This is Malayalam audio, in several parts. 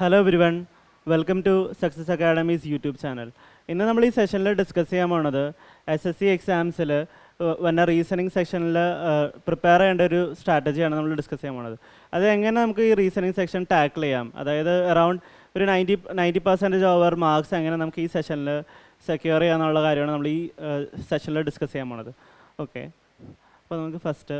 Hello everyone, welcome to success academy's YouTube channel. ഇന്ന് നമ്മൾ ഈ സെഷനിൽ ഡിസ്കസ് ചെയ്യാൻ പോണത് SSC എക്സാംസിൽ വന്ന റീസണിങ് സെക്ഷനിൽ പ്രിപ്പയർ ചെയ്യേണ്ട ഒരു സ്ട്രാറ്റജിയാണ് നമ്മൾ ഡിസ്കസ് ചെയ്യാൻ പോണത്. അത് എങ്ങനെ നമുക്ക് ഈ റീസണിങ് സെക്ഷൻ ടാക്കിൾ ചെയ്യാം, അതായത് അറൗണ്ട് ഒരു 90% ഓവർ മാർക്സ് എങ്ങനെ നമുക്ക് ഈ സെഷനിൽ സെക്യൂർ ചെയ്യാന്നുള്ള കാര്യമാണ് നമ്മൾ ഈ സെഷനിൽ ഡിസ്കസ് ചെയ്യാൻ പോണത്. ഓക്കെ, അപ്പോൾ നമുക്ക് ഫസ്റ്റ്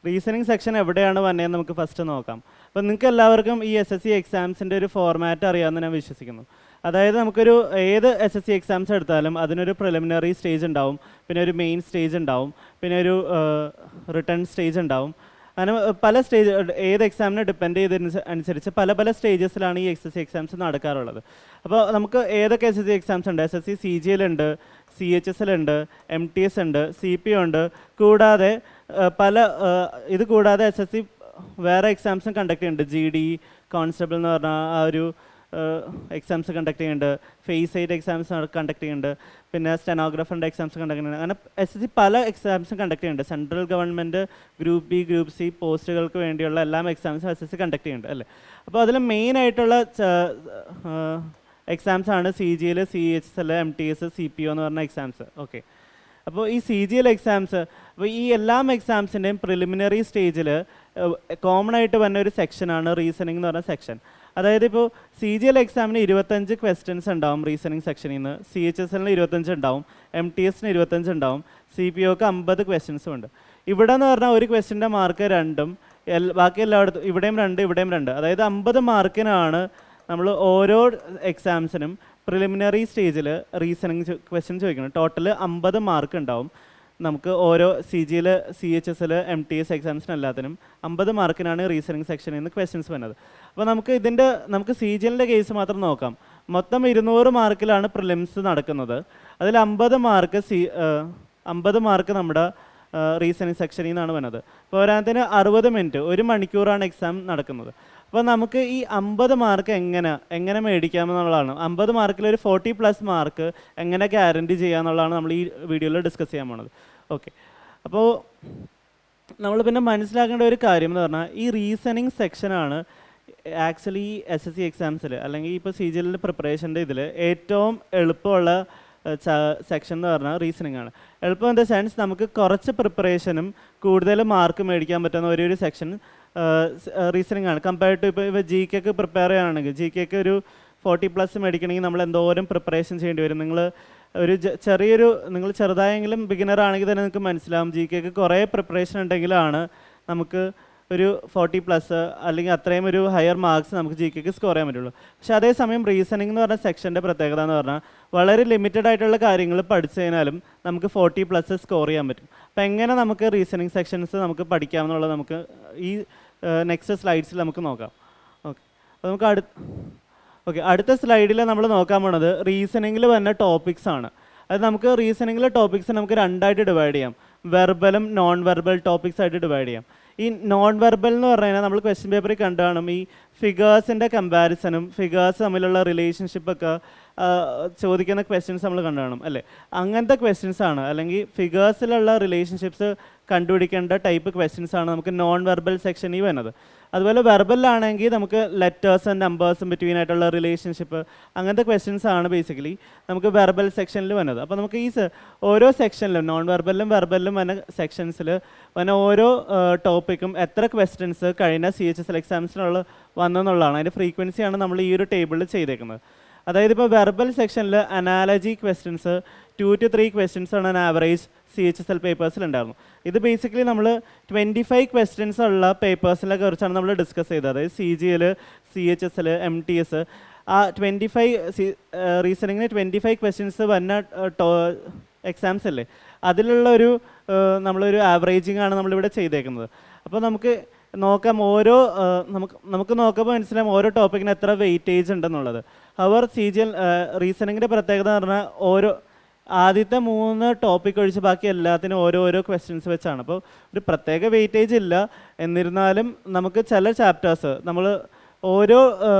റീസണിങ് സെക്ഷൻ എവിടെയാണ് വന്നതെന്ന് നമുക്ക് ഫസ്റ്റ് നോക്കാം. അപ്പോൾ നിങ്ങൾക്ക് എല്ലാവർക്കും ഈ SSC എക്സാംസിൻ്റെ ഒരു ഫോർമാറ്റ് അറിയാമെന്ന് ഞാൻ വിശ്വസിക്കുന്നു. അതായത് നമുക്കൊരു ഏത് SSC എക്സാംസ് എടുത്താലും അതിനൊരു പ്രിലിമിനറി സ്റ്റേജ് ഉണ്ടാവും, പിന്നെ ഒരു മെയിൻ സ്റ്റേജ് ഉണ്ടാവും, പിന്നെ ഒരു റിട്ടേൺ സ്റ്റേജ് ഉണ്ടാവും. അങ്ങനെ പല സ്റ്റേജ് ഏത് എക്സാമിനെ ഡിപ്പെൻഡ് ചെയ്തതിന് അനുസരിച്ച് പല പല സ്റ്റേജസിലാണ് ഈ SSC എക്സാംസ് നടക്കാറുള്ളത്. അപ്പോൾ നമുക്ക് ഏതൊക്കെ SSC എക്സാംസ് ഉണ്ട്? SSC CGL ഉണ്ട്, CHSL ഉണ്ട്, MTS ഉണ്ട്, CPO ഉണ്ട്. കൂടാതെ ഇത് കൂടാതെ SSC വേറെ എക്സാംസും കണ്ടക്ട് ചെയ്യുന്നുണ്ട്. GD കോൺസ്റ്റബിൾ എന്ന് പറഞ്ഞാൽ ആ ഒരു എക്സാംസ് കണ്ടക്ട് ചെയ്യുന്നുണ്ട്, ഫേസ് 8 എക്സാംസ് കണ്ടക്ട് ചെയ്യുന്നുണ്ട്, പിന്നെ സ്റ്റെനോഗ്രാഫറിൻ്റെ എക്സാംസ് കണ്ടക്ട് ചെയ്യുന്നുണ്ട്. അങ്ങനെ SSC പല എക്സാംസും കണ്ടക്ട് ചെയ്യുന്നുണ്ട്. Central government group B, group C പോസ്റ്റുകൾക്ക് വേണ്ടിയുള്ള എല്ലാ എക്സാംസും SSC കണ്ടക്ട് ചെയ്യുന്നുണ്ട് അല്ലേ. അപ്പോൾ അതിൽ മെയിനായിട്ടുള്ള എക്സാംസാണ് CGL, CHSL, MTS, CPO എന്ന് പറഞ്ഞ എക്സാംസ്. ഓക്കെ, അപ്പോൾ ഈ CGL എക്സാംസ്, അപ്പോൾ ഈ എല്ലാ എക്സാംസിൻ്റെയും പ്രിലിമിനറി സ്റ്റേജിൽ കോമൺ ആയിട്ട് വന്ന ഒരു സെക്ഷനാണ് റീസണിങ് എന്ന് പറഞ്ഞ സെക്ഷൻ. അതായത് ഇപ്പോൾ CGL എക്സാമിന് 25 ക്വസ്റ്റ്യൻസ് ഉണ്ടാവും റീസണിങ് സെക്ഷനിൽ നിന്ന്, CHSL 25 ഉണ്ടാവും, MTS 25 ഉണ്ടാവും, CPOക്ക് 50 ക്വസ്റ്റ്യൻസും ഉണ്ട്. ഇവിടെ എന്ന് പറഞ്ഞാൽ ഒരു ക്വസ്റ്റ്യൻ്റെ മാർക്ക് 2ഉം ബാക്കി എല്ലായിടത്തും ഇവിടെയും 2 ഇവിടെയും 2, അതായത് 50 മാർക്കിനാണ് നമ്മൾ ഓരോ എക്സാംസിനും പ്രിലിമിനറി സ്റ്റേജിൽ റീസണിങ് ക്വസ്റ്റ്യൻ ചോദിക്കണം. ടോട്ടൽ 50 മാർക്ക് ഉണ്ടാവും നമുക്ക് ഓരോ CGL, CHSL, MTS എക്സാംസിന് എല്ലാത്തിനും 50 മാർക്കിനാണ് റീസണിങ് സെക്ഷനിൽ നിന്ന് ക്വസ്റ്റ്യൻസ് വരുന്നത്. അപ്പോൾ നമുക്ക് CGLൻ്റെ കേസ് മാത്രം നോക്കാം. മൊത്തം 200 മാർക്കിലാണ് പ്രിലിംസ് നടക്കുന്നത്. അതിൽ 50 മാർക്ക് നമ്മുടെ റീസണിങ് സെക്ഷനിൽ നിന്നാണ് വരുന്നത്. പോരാത്തതിന് 60 മിനിറ്റ്, 1 മണിക്കൂറാണ് എക്സാം നടക്കുന്നത്. അപ്പോൾ നമുക്ക് ഈ 50 മാർക്ക് എങ്ങനെ മേടിക്കാമെന്നുള്ളതാണ്. 50 മാർക്കിൽ ഒരു 40+ മാർക്ക് എങ്ങനെ ഗ്യാരണ്ടി ചെയ്യാമെന്നുള്ളതാണ് നമ്മൾ ഈ വീഡിയോയിൽ ഡിസ്കസ് ചെയ്യാൻ പോണത്. ഓക്കെ, അപ്പോൾ നമ്മൾ പിന്നെ മനസ്സിലാക്കേണ്ട ഒരു കാര്യം എന്ന് പറഞ്ഞാൽ ഈ റീസണിങ് സെക്ഷനാണ് ആക്ച്വലി SSC എക്സാംസിൽ അല്ലെങ്കിൽ ഇപ്പോൾ CGLൻ്റെ പ്രിപ്പറേഷൻ്റെ ഇതിൽ ഏറ്റവും എളുപ്പമുള്ള സെക്ഷൻ എന്ന് പറഞ്ഞാൽ റീസണിങ് ആണ്. എളുപ്പം ഇൻ ദ സെൻസ് നമുക്ക് കുറച്ച് പ്രിപ്പറേഷനും കൂടുതൽ മാർക്ക് മേടിക്കാൻ പറ്റുന്ന ഒരു സെക്ഷൻ റീസണിങ് ആണ്. കമ്പയർഡ് ടു ഇപ്പോൾ GK പ്രിപ്പയർ ചെയ്യുകയാണെങ്കിൽ GK ഒരു 40+ മേടിക്കണമെങ്കിൽ നമ്മൾ എന്തോരം പ്രിപ്പറേഷൻ ചെയ്യേണ്ടി വരും. നിങ്ങൾ ചെറുതായെങ്കിലും ബിഗിനർ ആണെങ്കിൽ തന്നെ നിങ്ങൾക്ക് മനസ്സിലാവും GK കുറേ പ്രിപ്പറേഷൻ ഉണ്ടെങ്കിലാണ് നമുക്ക് ഒരു 40+ അല്ലെങ്കിൽ അത്രയും ഒരു ഹയർ മാർക്സ് നമുക്ക് GK സ്കോർ ചെയ്യാൻ പറ്റുള്ളൂ. പക്ഷേ അതേസമയം റീസണിങ് എന്ന് പറഞ്ഞ സെക്ഷൻ്റെ പ്രത്യേകത എന്ന് പറഞ്ഞാൽ വളരെ ലിമിറ്റഡ് ആയിട്ടുള്ള കാര്യങ്ങൾ പഠിച്ചു കഴിഞ്ഞാലും നമുക്ക് 40+ സ്കോർ ചെയ്യാൻ പറ്റും. അപ്പോൾ എങ്ങനെ നമുക്ക് റീസണിങ് സെക്ഷൻസ് നമുക്ക് പഠിക്കാമെന്നുള്ളത് നമുക്ക് ഈ നെക്സ്റ്റ് സ്ലൈഡ്സിൽ നമുക്ക് നോക്കാം. ഓക്കെ, അപ്പോൾ നമുക്ക് അടുത്ത സ്ലൈഡിൽ നമ്മൾ നോക്കാൻ പോണത് റീസണിങ്ങിൽ വന്ന ടോപ്പിക്സ് ആണ്. അത് നമുക്ക് റീസണിങ്ങിലെ ടോപ്പിക്സ് നമുക്ക് 2ആയിട്ട് ഡിവൈഡ് ചെയ്യാം. വെർബലും നോൺ വെർബൽ ടോപ്പിക്സ് ആയിട്ട് ഡിവൈഡ് ചെയ്യാം. ഈ നോൺ വെർബൽ എന്ന് പറഞ്ഞു കഴിഞ്ഞാൽ നമ്മൾ ക്വസ്റ്റ്യൻ പേപ്പറിൽ കണ്ടു കാണും ഈ ഫിഗേഴ്സിൻ്റെ കമ്പാരിസണും ഫിഗേഴ്സ് തമ്മിലുള്ള റിലേഷൻഷിപ്പൊക്കെ ചോദിക്കുന്ന ക്വസ്റ്റ്യൻസ് നമ്മൾ കണ്ടു കാണും അല്ലേ. അങ്ങനത്തെ ക്വസ്റ്റ്യൻസ് ആണ്, അല്ലെങ്കിൽ ഫിഗേഴ്സിലുള്ള റിലേഷൻഷിപ്സ് കണ്ടുപിടിക്കേണ്ട ടൈപ്പ് ക്വസ്റ്റ്യൻസ് ആണ് നമുക്ക് നോൺ വെർബൽ സെക്ഷനിൽ വരുന്നത്. അതുപോലെ വെർബലിലാണെങ്കിൽ നമുക്ക് ലെറ്റേഴ്സും നമ്പേഴ്സും ബിറ്റ്വീൻ ആയിട്ടുള്ള റിലേഷൻഷിപ്പ് അങ്ങനത്തെ ക്വസ്റ്റ്യൻസ് ആണ് ബേസിക്കലി നമുക്ക് വെർബൽ സെക്ഷനിൽ വരുന്നത്. അപ്പോൾ നമുക്ക് ഈ ഓരോ സെക്ഷനിലും നോൺ വെർബലിലും വെർബലിലും വന്ന സെക്ഷൻസിൽ വന്ന ഓരോ ടോപ്പിക്കും എത്ര ക്വസ്റ്റ്യൻസ് കഴിഞ്ഞ CHSL എക്സാംസിനുള്ള വന്നെന്നുള്ളതാണ്. അതിൻ്റെ ഫ്രീക്വൻസിയാണ് നമ്മൾ ഈ ഒരു ടേബിളിൽ ചെയ്തേക്കുന്നത്. അതായത് ഇപ്പോൾ വെർബൽ സെക്ഷനിൽ അനാലജി ക്വസ്റ്റ്യൻസ് 2 to 3 ക്വസ്റ്റ്യൻസ് ആണ് ആവറേജ് CHSL പേപ്പേഴ്സിലുണ്ടായിരുന്നു. ഇത് ബേസിക്കലി നമ്മൾ 25 ക്വസ്റ്റ്യൻസ് ഉള്ള പേപ്പേഴ്സിനെ കുറിച്ചാണ് നമ്മൾ ഡിസ്കസ് ചെയ്തത്. അതായത് CGL, CHSL, MTS ആ 25 റീസണിങ്ങിന് 25 ക്വസ്റ്റ്യൻസ് വന്ന എക്സാംസ് അല്ലേ, അതിലുള്ള നമ്മളൊരു ആവറേജിങ് ആണ് നമ്മളിവിടെ ചെയ്തേക്കുന്നത്. അപ്പോൾ നമുക്ക് നോക്കാം നമുക്ക് നോക്കുമ്പോൾ മനസ്സിലാവും ഓരോ ടോപ്പിക്കിന് എത്ര വെയിറ്റേജ് ഉണ്ടെന്നുള്ളത്. അവർ CGL റീസണിങ്ങിൻ്റെ പ്രത്യേകത എന്ന് പറഞ്ഞാൽ ആദ്യത്തെ 3 ടോപ്പിക് ഒഴിച്ച് ബാക്കി എല്ലാത്തിനും ഓരോ ക്വസ്റ്റ്യൻസ് വെച്ചാണ്. അപ്പോൾ ഒരു പ്രത്യേക വെയിറ്റേജ് ഇല്ല. എന്നിരുന്നാലും നമുക്ക് ചില ചാപ്റ്റേഴ്സ് നമ്മൾ ഓരോ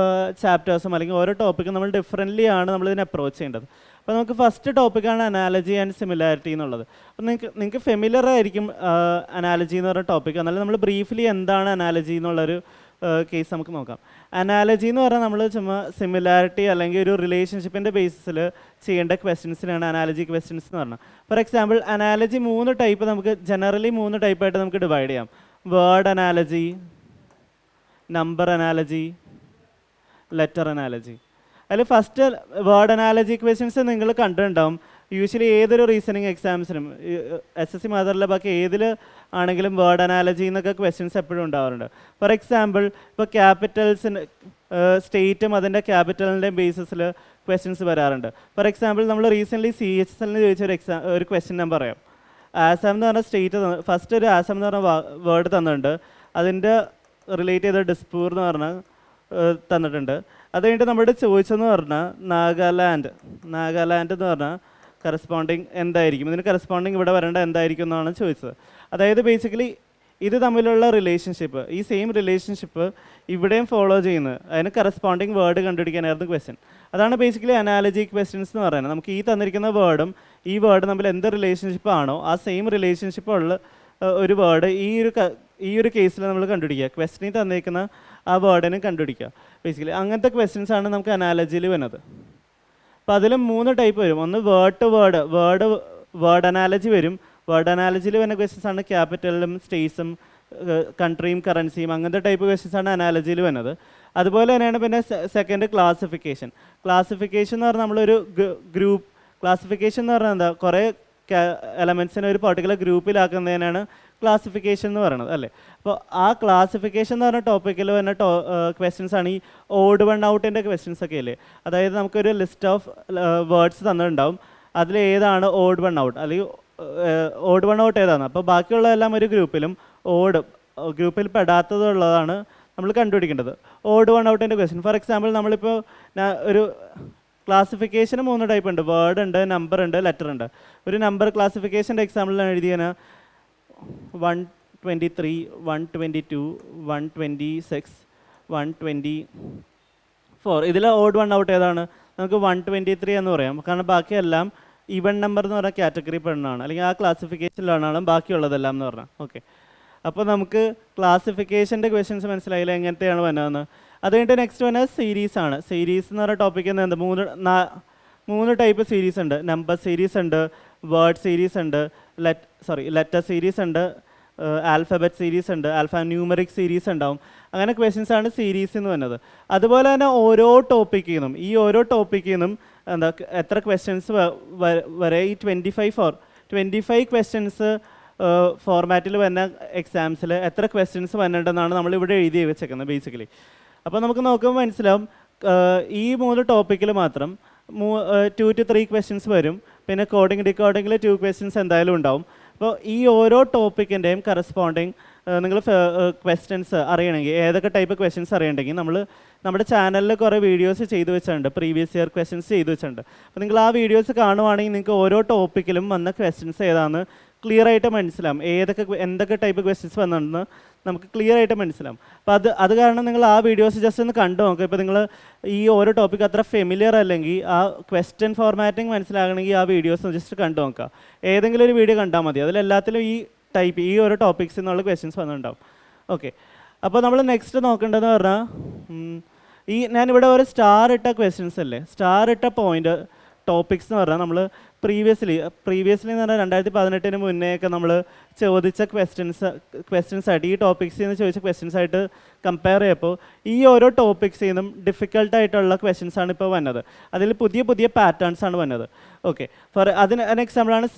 ചാപ്റ്റേഴ്സും അല്ലെങ്കിൽ ഓരോ ടോപ്പിക്കും നമ്മൾ ഡിഫറെൻ്റ്ലി ആണ് നമ്മളിതിനെ അപ്രോച്ച് ചെയ്യേണ്ടത്. അപ്പോൾ നമുക്ക് ഫസ്റ്റ് ടോപ്പിക്കാണ് അനാലജി ആൻഡ് സിമിലാരിറ്റി എന്നുള്ളത്. അപ്പോൾ നിങ്ങൾക്ക് ഫെമിലിയർ ആയിരിക്കും അനാലജി എന്ന് പറഞ്ഞ ടോപ്പിക്ക്. എന്നാലും നമ്മൾ ബ്രീഫ്ലി എന്താണ് അനാലജി എന്നുള്ളൊരു കേസ് നമുക്ക് നോക്കാം. അനാലജി എന്ന് പറഞ്ഞാൽ നമ്മൾ ചുമ്മാ സിമിലാരിറ്റി അല്ലെങ്കിൽ ഒരു റിലേഷൻഷിപ്പിൻ്റെ ബേസിസിൽ ചെയ്യേണ്ട ക്വസ്റ്റ്യൻസിനാണ് അനാലജി ക്വസ്റ്റ്യൻസ് എന്ന് പറഞ്ഞാൽ. ഫോർ എക്സാമ്പിൾ അനാലജി 3 ടൈപ്പ് നമുക്ക് ജനറലി 3 ടൈപ്പായിട്ട് നമുക്ക് ഡിവൈഡ് ചെയ്യാം. Word analogy, number analogy, letter analogy. അതിൽ ഫസ്റ്റ് വേർഡ് അനാലജി ക്വസ്റ്റ്യൻസ് നിങ്ങൾ കണ്ടിട്ടുണ്ടാവും. യൂഷ്വലി ഏതൊരു റീസണിങ് എക്സാംസിനും SSC മാത്രമല്ല ബാക്കി ഏതിൽ ആണെങ്കിലും വേർഡ് അനാലജി എന്നൊക്കെ ക്വസ്റ്റ്യൻസ് എപ്പോഴും ഉണ്ടാവാറുണ്ട്. ഫോർ എക്സാമ്പിൾ ഇപ്പോൾ ക്യാപിറ്റൽസിന് സ്റ്റേറ്റും അതിൻ്റെ ക്യാപിറ്റലിൻ്റെയും ബേസിസിൽ ക്വസ്റ്റ്യൻസ് വരാറുണ്ട്. ഫോർ എക്സാമ്പിൾ നമ്മൾ റീസെൻ്റ്ലി CHSL ചോദിച്ച ഒരു ക്വസ്റ്റ്യൻ ഞാൻ പറയാം. ആസാം എന്ന് പറഞ്ഞ സ്റ്റേറ്റ് ഫസ്റ്റ് ഒരു ആസാം എന്ന് പറഞ്ഞ വേർഡ് തന്നിട്ടുണ്ട്. അതിൻ്റെ റിലേറ്റ് ചെയ്ത ഡിസ്പൂർ എന്ന് പറഞ്ഞാൽ തന്നിട്ടുണ്ട്. അത് കഴിഞ്ഞിട്ട് നമ്മുടെ ചോദിച്ചതെന്ന് പറഞ്ഞാൽ നാഗാലാൻഡ് എന്ന് പറഞ്ഞാൽ കറസ്പോണ്ടിങ് എന്തായിരിക്കും, ഇതിന് കറസ്പോണ്ടിങ് ഇവിടെ വരേണ്ട എന്തായിരിക്കും എന്നാണ് ചോദിച്ചത്. അതായത് ബേസിക്കലി ഇത് തമ്മിലുള്ള റിലേഷൻഷിപ്പ്, ഈ സെയിം റിലേഷൻഷിപ്പ് ഇവിടെയും ഫോളോ ചെയ്യുന്നത്, അതിന് കറസ്പോണ്ടിങ് വേർഡ് കണ്ടുപിടിക്കാനായിരുന്നു ക്വസ്റ്റ്യൻ. അതാണ് ബേസിക്കലി അനാലജി ക്വസ്റ്റ്യൻസ് എന്ന് പറയുന്നത്. നമുക്ക് ഈ തന്നിരിക്കുന്ന വേർഡും ഈ വേർഡ് തമ്മിൽ എന്ത് റിലേഷൻഷിപ്പ് ആണോ ആ സെയിം റിലേഷൻഷിപ്പ് ഉള്ള ഒരു വേർഡ് ഈ ഒരു കേസിൽ നമ്മൾ കണ്ടുപിടിക്കുക. ക്വസ്റ്റ്യനിൽ തന്നിരിക്കുന്ന ആ വേർഡിനെ കണ്ടുപിടിക്കുക. ബേസിക്കലി അങ്ങനത്തെ ക്വസ്റ്റ്യൻസ് ആണ് നമുക്ക് അനാലജിയിൽ വരുന്നത്. അപ്പോൾ അതിൽ 3 ടൈപ്പ് വരും. ഒന്ന് വേർഡ് ടു വേർഡ് അനാലജി വരും. വേർഡ് അനാലജിയിൽ വരുന്ന ക്വസ്റ്റ്യൻസ് ആണ് ക്യാപിറ്റലും സ്റ്റേറ്റ്സും കൺട്രിയും കറൻസിയും, അങ്ങനത്തെ ടൈപ്പ് ക്വസ്റ്റ്യൻസ് ആണ് അനാലജിയിൽ വരുന്നത്. അതുപോലെ തന്നെയാണ് പിന്നെ സെക്കൻഡ് ക്ലാസിഫിക്കേഷൻ എന്ന് പറഞ്ഞാൽ നമ്മളൊരു ഗ്രൂപ്പ് ക്ലാസിഫിക്കേഷൻ എന്ന് പറഞ്ഞാൽ എന്താ, കുറേ എലമെൻസിനെ ഒരു പർട്ടിക്കുലർ ഗ്രൂപ്പിലാക്കുന്നതിനാണ് ക്ലാസിഫിക്കേഷൻ എന്ന് പറയുന്നത് അല്ലേ. അപ്പോൾ ആ ക്ലാസിഫിക്കേഷൻ എന്ന് പറഞ്ഞ ടോപ്പിക്കിൽ വരുന്ന ക്വസ്റ്റ്യൻസ് ആണ് ഈ ഓഡ് വൺ ഔട്ടിൻ്റെ ക്വസ്റ്റ്യൻസ് ഒക്കെ അല്ലേ. അതായത് നമുക്കൊരു ലിസ്റ്റ് ഓഫ് വേർഡ്സ് തന്നിട്ടുണ്ടാവും, അതിൽ ഏതാണ് ഓഡ് വൺ ഔട്ട് അല്ലെങ്കിൽ ഓഡ് വൺ ഔട്ട് ഏതാണ്. അപ്പോൾ ബാക്കിയുള്ളതെല്ലാം ഒരു ഗ്രൂപ്പിൽ പെടാത്തതുള്ളതാണ് നമ്മൾ കണ്ടുപിടിക്കേണ്ടത്. ഓഡ് വൺ ഔട്ടിൻ്റെ ക്വസ്റ്റ്യൻ ഫോർ എക്സാമ്പിൾ നമ്മളിപ്പോൾ ഒരു ക്ലാസിഫിക്കേഷന് 3 ടൈപ്പ് ഉണ്ട്. വേർഡ് ഉണ്ട്, നമ്പർ ഉണ്ട്, ലെറ്റർ ഉണ്ട്. ഒരു നമ്പർ ക്ലാസിഫിക്കേഷൻ്റെ എക്സാമ്പിളിലാണ് എഴുതിയാൽ 123, 122, 126, 124. ഇതിൽ ഓഡ് വൺ ഔട്ട് ഏതാണ്? നമുക്ക് 123 എന്ന് പറയാം. കാരണം ബാക്കിയെല്ലാം ഈവൻ നമ്പർ എന്ന് പറഞ്ഞ കാറ്റഗറി പെടുന്നതാണ്, അല്ലെങ്കിൽ ആ ക്ലാസിഫിക്കേഷനിലാണ് ബാക്കിയുള്ളതെല്ലാം എന്ന് പറഞ്ഞാൽ. ഓക്കെ, അപ്പോൾ നമുക്ക് ക്ലാസിഫിക്കേഷൻ്റെ ക്വസ്റ്റ്യൻസ് മനസ്സിലായില്ല എങ്ങനത്തെയാണ് വന്നതെന്ന്. അത് കഴിഞ്ഞിട്ട് നെക്സ്റ്റ് വന്നത് സീരീസ് ആണ്. സീരീസ് എന്ന് പറഞ്ഞ ടോപ്പിക്കിൽ നിന്ന് 3 ടൈപ്പ് സീരീസ് ഉണ്ട്. നമ്പർ സീരീസ് ഉണ്ട്, വേർഡ് സീരീസ് ഉണ്ട്, ലെറ്റർ സീരീസ് ഉണ്ട്, ആൽഫബറ്റ് സീരീസ് ഉണ്ട്, ന്യൂമറിക് സീരീസ് ഉണ്ടാവും. അങ്ങനെ ക്വസ്റ്റ്യൻസ് ആണ് സീരീസ് എന്ന് പറയുന്നത്. അതുപോലെ തന്നെ ഓരോ ടോപ്പിക്കിൽ നിന്നും എന്താ എത്ര ക്വസ്റ്റ്യൻസ് വരെ ഈ 25 ക്വസ്റ്റ്യൻസ് ഫോർമാറ്റിൽ വരുന്ന എക്സാംസിൽ എത്ര ക്വസ്റ്റ്യൻസ് വന്നിട്ടുണ്ടെന്നാണ് നമ്മളിവിടെ എഴുതി വെച്ചേക്കുന്നത് ബേസിക്കലി. അപ്പോൾ നമുക്ക് നോക്കുമ്പോൾ മനസ്സിലാവും ഈ 3 ടോപ്പിക്കിൽ മാത്രം 2 to 3 ക്വസ്റ്റ്യൻസ് വരും. പിന്നെ കോഡിംഗ് ഡിക്കോഡിങ്ങിൽ 2 ക്വസ്റ്റ്യൻസ് എന്തായാലും ഉണ്ടാവും. അപ്പോൾ ഈ ഓരോ ടോപ്പിക്കിൻ്റെയും കറസ്പോണ്ടിങ് നിങ്ങൾ ക്വസ്റ്റ്യൻസ് അറിയണമെങ്കിൽ, ഏതൊക്കെ ടൈപ്പ് ക്വസ്റ്റ്യൻസ് അറിയണമെങ്കിൽ നമ്മൾ നമ്മുടെ ചാനലിൽ കുറേ വീഡിയോസ് ചെയ്തു വെച്ചിട്ടുണ്ട്, പ്രീവിയസ് ഇയർ ക്വസ്റ്റ്യൻസ് ചെയ്തു വെച്ചിട്ടുണ്ട്. അപ്പോൾ നിങ്ങൾ ആ വീഡിയോസ് കാണുവാണെങ്കിൽ നിങ്ങൾക്ക് ഓരോ ടോപ്പിക്കിലും വന്ന ക്വസ്റ്റ്യൻസ് ഏതാണെന്ന് ക്ലിയർ ആയിട്ട് മനസ്സിലാവും. എന്തൊക്കെ ടൈപ്പ് ക്വസ്റ്റ്യൻസ് വന്നിട്ടുണ്ടെന്ന് നമുക്ക് ക്ലിയർ ആയിട്ട് മനസ്സിലാവും. അപ്പോൾ അത് കാരണം നിങ്ങൾ ആ വീഡിയോസ് ജസ്റ്റ് ഒന്ന് കണ്ടു നോക്കുക. ഇപ്പോൾ നിങ്ങൾ ഈ ഓരോ ടോപ്പിക്ക് അത്ര ഫെമിലിയർ അല്ലെങ്കിൽ ആ ക്വസ്റ്റ്യൻ ഫോർമാറ്റിംഗ് മനസ്സിലാകണമെങ്കിൽ ആ വീഡിയോസ് ജസ്റ്റ് കണ്ടു നോക്കുക. ഏതെങ്കിലും ഒരു വീഡിയോ കണ്ടാൽ മതി, അതിലെല്ലാത്തിലും ഈ ഓരോ ടോപ്പിക്സ് എന്നുള്ള ക്വസ്റ്റ്യൻസ് വന്നിട്ടുണ്ടാവും. ഓക്കെ, അപ്പോൾ നമ്മൾ നെക്സ്റ്റ് നോക്കേണ്ടതെന്ന് പറഞ്ഞാൽ ഞാനിവിടെ ഒരു സ്റ്റാർ ഇട്ട ക്വസ്റ്റ്യൻസ് അല്ലേ, സ്റ്റാർ ഇട്ട പോയിന്റ് ടോപ്പിക്സ് എന്ന് പറഞ്ഞാൽ നമ്മൾ പ്രീവിയസ്ലി എന്ന് പറഞ്ഞാൽ 2018 മുന്നേ ഒക്കെ നമ്മൾ ചോദിച്ച ക്വസ്റ്റ്യൻസ് ആയിട്ട് ഈ ടോപ്പിക്സിൽ നിന്ന് ചോദിച്ച ക്വസ്റ്റ്യൻസ് ആയിട്ട് കമ്പയർ ചെയ്യപ്പോൾ ഈ ഓരോ ടോപ്പിക്സിൽ നിന്നും ഡിഫിക്കൽട്ടായിട്ടുള്ള ക്വസ്റ്റ്യൻസ് ആണ് ഇപ്പോൾ വന്നത്. അതിൽ പുതിയ പാറ്റേൺസ് ആണ് വന്നത്. ഓക്കെ, അതിന് എക്സാമ്പിളാണ്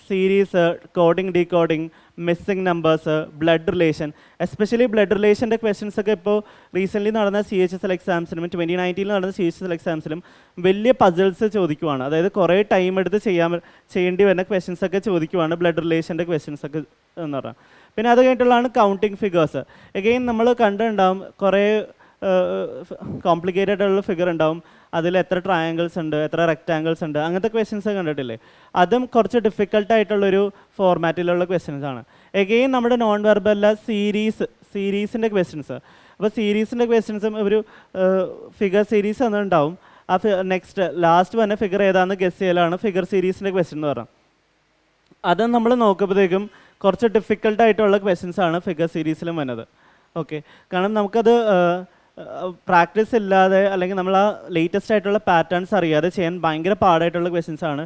series, coding decoding, missing numbers, blood relation. Especially blood റിലേഷൻ്റെ ക്വസ്റ്റ്യൻസ് ഒക്കെ ഇപ്പോൾ റീസെൻ്റ്ലി നടന്ന CHSL എക്സാംസിലും 2019 നടന്ന CHSL എക്സാംസിലും വലിയ പസിൽസ് ചോദിക്കുവാണ്. അതായത് കുറേ ടൈം എടുത്ത് ചെയ്യേണ്ടി വരുന്ന ക്വസ്റ്റ്യൻസ് ഒക്കെ ചോദിക്കുവാണ് ബ്ലഡ് റിലേഷൻ്റെ ക്വസ്റ്റ്യൻസ് ഒക്കെ എന്ന് പറഞ്ഞാൽ. പിന്നെ അത് കഴിഞ്ഞിട്ടുള്ളതാണ് കൗണ്ടിങ് ഫിഗേഴ്സ്. എഗെയിൻ നമ്മൾ കണ്ടിട്ടുണ്ടാവും കുറേ കോംപ്ലിക്കേറ്റഡ് ഉള്ള ഫിഗർ ഉണ്ടാവും, അതിൽ എത്ര ട്രയാങ്കിൾസ് ഉണ്ട്, എത്ര റെക്റ്റാങ്കിൾസ് ഉണ്ട്, അങ്ങനത്തെ ക്വസ്റ്റ്യൻസ് കണ്ടിട്ടില്ലേ. അതും കുറച്ച് ഡിഫിക്കൽട്ടായിട്ടുള്ളൊരു ഫോർമാറ്റിലുള്ള ക്വസ്റ്റ്യൻസ് ആണ്. എഗെയിൻ നമ്മുടെ നോൺ വെർബല്ല സീരീസിൻ്റെ ക്വസ്റ്റ്യൻസ്. അപ്പോൾ സീരീസിൻ്റെ ക്വസ്റ്റ്യൻസും ഒരു ഫിഗർ സീരീസ് എന്നുണ്ടാവും. ആ ലാസ്റ്റ് വന്ന ഫിഗർ ഏതാണെന്ന് ഗസ് ചെയ്യലാണ് ഫിഗർ സീരീസിൻ്റെ ക്വസ്റ്റ്യൻ എന്ന് പറഞ്ഞാൽ. അതും നമ്മൾ നോക്കുമ്പോഴത്തേക്കും കുറച്ച് ഡിഫിക്കൽട്ടായിട്ടുള്ള ക്വസ്റ്റ്യൻസ് ആണ് ഫിഗർ സീരീസിലും വന്നത്. ഓക്കെ, കാരണം നമുക്കത് പ്രാക്ടീസ് ഇല്ലാതെ അല്ലെങ്കിൽ നമ്മൾ ആ ലേറ്റസ്റ്റ് ആയിട്ടുള്ള പാറ്റേൺസ് അറിയാതെ ചെയ്യാൻ ഭയങ്കര പാടായിട്ടുള്ള ക്വസ്റ്റ്യൻസ് ആണ്.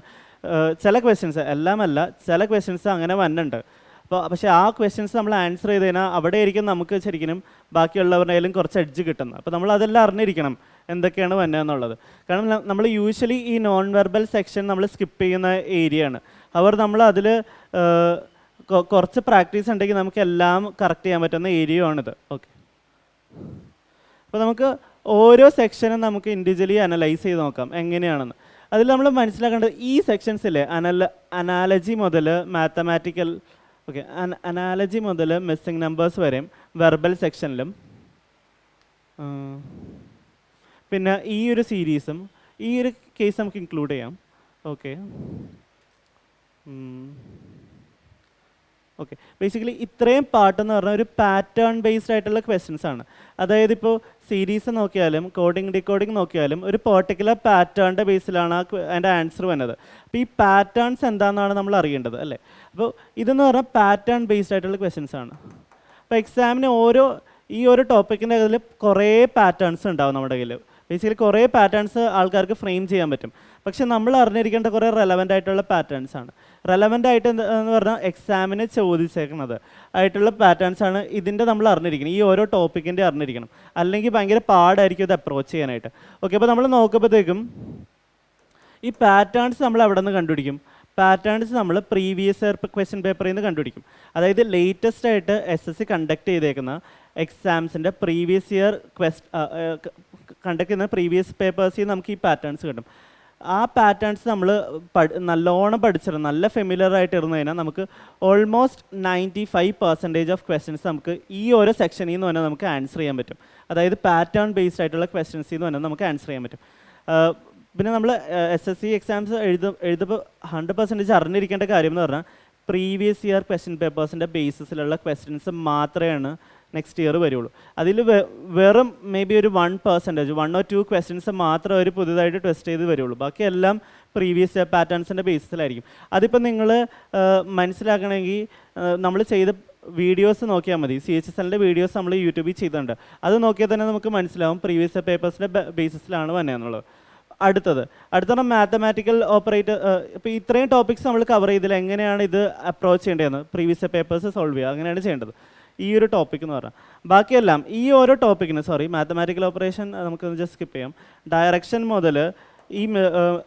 ചില ക്വസ്റ്റ്യൻസ്, എല്ലാമല്ല, ചില ക്വസ്റ്റ്യൻസ് അങ്ങനെ വന്നുണ്ട്. അപ്പോൾ പക്ഷേ ആ ക്വസ്റ്റ്യൻസ് നമ്മൾ ആൻസർ ചെയ്ത് കഴിഞ്ഞാൽ അവിടെ ആയിരിക്കും നമുക്ക് ശരിക്കും ബാക്കിയുള്ളവരുടെയും കുറച്ച് എഡ്ജ് കിട്ടുന്നത്. അപ്പോൾ നമ്മൾ അതെല്ലാം അറിഞ്ഞിരിക്കണം എന്തൊക്കെയാണ് വന്നതെന്നുള്ളത്. കാരണം നമ്മൾ യൂഷ്വലി ഈ നോൺ വെർബൽ സെക്ഷൻ നമ്മൾ സ്കിപ്പ് ചെയ്യുന്ന ഏരിയയാണ്. അവർ നമ്മൾ അതിൽ കുറച്ച് പ്രാക്ടീസ് ഉണ്ടെങ്കിൽ നമുക്ക് എല്ലാം കറക്റ്റ് ചെയ്യാൻ പറ്റുന്ന ഏരിയയാണിത്. ഓക്കെ, അപ്പോൾ നമുക്ക് ഓരോ സെക്ഷനും നമുക്ക് ഇൻഡിവിജ്വലി അനലൈസ് ചെയ്ത് നോക്കാം എങ്ങനെയാണെന്ന്. അതിൽ നമ്മൾ മനസ്സിലാക്കേണ്ടത് ഈ സെക്ഷൻസിലെ അനാലജി മുതൽ മാത്തമാറ്റിക്കൽ, ഓക്കെ, അനാലജി മുതൽ മിസ്സിംഗ് നമ്പേഴ്സ് വരെയും വെർബൽ സെക്ഷനിലും, പിന്നെ ഈ ഒരു സീരീസും ഈ ഒരു കേസ് നമുക്ക് ഇൻക്ലൂഡ് ചെയ്യാം. ഓക്കെ ഓക്കെ, ബേസിക്കലി ഇത്രയും പാട്ടെന്ന് പറഞ്ഞാൽ ഒരു പാറ്റേൺ ബേസ്ഡ് ആയിട്ടുള്ള ക്വസ്റ്റ്യൻസ് ആണ്. അതായത് ഇപ്പോൾ സീരീസ് നോക്കിയാലും കോഡിങ് ഡിക്കോഡിങ് നോക്കിയാലും ഒരു പെർട്ടിക്കുലർ പാറ്റേണിൻ്റെ ബേസിലാണ് അതിൻ്റെ ആൻസർ വന്നത്. അപ്പോൾ ഈ പാറ്റേൺസ് എന്താണെന്നാണ് നമ്മൾ അറിയേണ്ടത്, അല്ലേ? അപ്പോൾ ഇതെന്ന് പറഞ്ഞാൽ പാറ്റേൺ ബേസ്ഡ് ആയിട്ടുള്ള ക്വസ്റ്റ്യൻസ് ആണ്. അപ്പോൾ എക്സാമിന് ഈ ഒരു ടോപ്പിക്കിൻ്റെ അതിൽ കുറേ പാറ്റേൺസ് ഉണ്ടാവും നമ്മുടെ കയ്യിൽ. ബേസിക്കലി കുറേ പാറ്റേൺസ് ആൾക്കാർക്ക് ഫ്രെയിം ചെയ്യാൻ പറ്റും. പക്ഷെ നമ്മൾ അറിഞ്ഞിരിക്കേണ്ട കുറേ റെലവൻ്റ് ആയിട്ടുള്ള പാറ്റേൺസ് ആണ്. റെലവൻ്റ് ആയിട്ട് എന്ന് പറഞ്ഞാൽ എക്സാമിന് ചോദിച്ചേക്കുന്നത് ആയിട്ടുള്ള പാറ്റേൺസ് ആണ് ഇതിൻ്റെ നമ്മൾ അറിഞ്ഞിരിക്കണം. ഈ ഓരോ ടോപ്പിക്കിൻ്റെ അറിഞ്ഞിരിക്കണം, അല്ലെങ്കിൽ ഭയങ്കര പാടായിരിക്കും ഇത് അപ്രോച്ച് ചെയ്യാനായിട്ട്. ഓക്കെ, അപ്പോൾ നമ്മൾ നോക്കുമ്പോഴത്തേക്കും ഈ പാറ്റേൺസ് നമ്മൾ എവിടെ നിന്ന് കണ്ടുപിടിക്കും? പാറ്റേൺസ് നമ്മൾ പ്രീവിയസ് ഇയർ ക്വസ്റ്റ്യൻ പേപ്പറിൽ നിന്ന് കണ്ടുപിടിക്കും. അതായത് ലേറ്റസ്റ്റ് ആയിട്ട് SSC കണ്ടക്ട് ചെയ്തേക്കുന്ന എക്സാംസിൻ്റെ പ്രീവിയസ് ഇയർ കണ്ടക്ട് ചെയ്യുന്ന പ്രീവിയസ് പേപ്പേഴ്സിൽ നമുക്ക് ഈ പാറ്റേൺസ് കിട്ടും. ആ പാറ്റേൺസ് നമ്മൾ നല്ലോണം പഠിച്ചിരുന്നു, നല്ല ഫെമിലിയർ ആയിട്ട് ഇരുന്ന് കഴിഞ്ഞാൽ നമുക്ക് ഓൾമോസ്റ്റ് 95% ഓഫ് ക്വസ്റ്റ്യൻസ് നമുക്ക് ഈ ഓരോ സെക്ഷനിൽ നിന്ന് തന്നെ നമുക്ക് ആൻസർ ചെയ്യാൻ പറ്റും. അതായത് പാറ്റേൺ ബേസ്ഡ് ആയിട്ടുള്ള ക്വസ്റ്റ്യൻസിൽ നിന്ന് തന്നെ നമുക്ക് ആൻസർ ചെയ്യാൻ പറ്റും. പിന്നെ നമ്മൾ SSC എക്സാംസ് എഴുതുമ്പോൾ 100% അറിഞ്ഞിരിക്കേണ്ട കാര്യം എന്ന് പറഞ്ഞാൽ പ്രീവിയസ് ഇയർ ക്വസ്റ്റ്യൻ പേപ്പേഴ്സിൻ്റെ ബേസിസിലുള്ള ക്വസ്റ്റ്യൻസ് മാത്രമേ നെക്സ്റ്റ് ഇയർ വരുള്ളൂ. അതിൽ വെറും മേ ബി ഒരു 1% 1 or 2 ക്വസ്റ്റ്യൻസ് മാത്രമേ അവർ പുതുതായിട്ട് ടെസ്റ്റ് ചെയ്ത് വരുള്ളൂ. ബാക്കിയെല്ലാം പ്രീവിയസ് ഇയർ പാറ്റേൺസിൻ്റെ ബേസിസിലായിരിക്കും. അതിപ്പോൾ നിങ്ങൾ മനസ്സിലാക്കണമെങ്കിൽ നമ്മൾ ചെയ്ത വീഡിയോസ് നോക്കിയാൽ മതി. CHSLൻ്റെ വീഡിയോസ് നമ്മൾ യൂട്യൂബിൽ ചെയ്തിട്ടുണ്ട്. അത് നോക്കിയാൽ തന്നെ നമുക്ക് മനസ്സിലാവും പ്രീവിയസ് ഇയർ പേപ്പേഴ്സിൻ്റെ ബേസിസിലാണ് വന്നതെന്നുള്ളത്. അടുത്ത മാത്തമാറ്റിക്കൽ ഓപ്പറേറ്റർ. ഇപ്പോൾ ഇത്രയും ടോപ്പിക്സ് നമ്മൾ കവർ ചെയ്തില്ല, എങ്ങനെയാണ് ഇത് അപ്രോച്ച് ചെയ്യേണ്ടതെന്ന്, പ്രീവിയസ് ഇയർ പേപ്പേഴ്സ് സോൾവ് ചെയ്യുക, അങ്ങനെയാണ് ചെയ്യേണ്ടത് ഈ ഒരു ടോപ്പിക് എന്ന് പറഞ്ഞാൽ. ബാക്കിയെല്ലാം ഈ ഓരോ ടോപ്പിക്കിന്, മാത്തമാറ്റിക്കൽ ഓപ്പറേഷൻ നമുക്കൊന്ന് ജസ്റ്റ് സ്കിപ്പ് ചെയ്യാം. ഡയറക്ഷൻ മുതൽ ഈ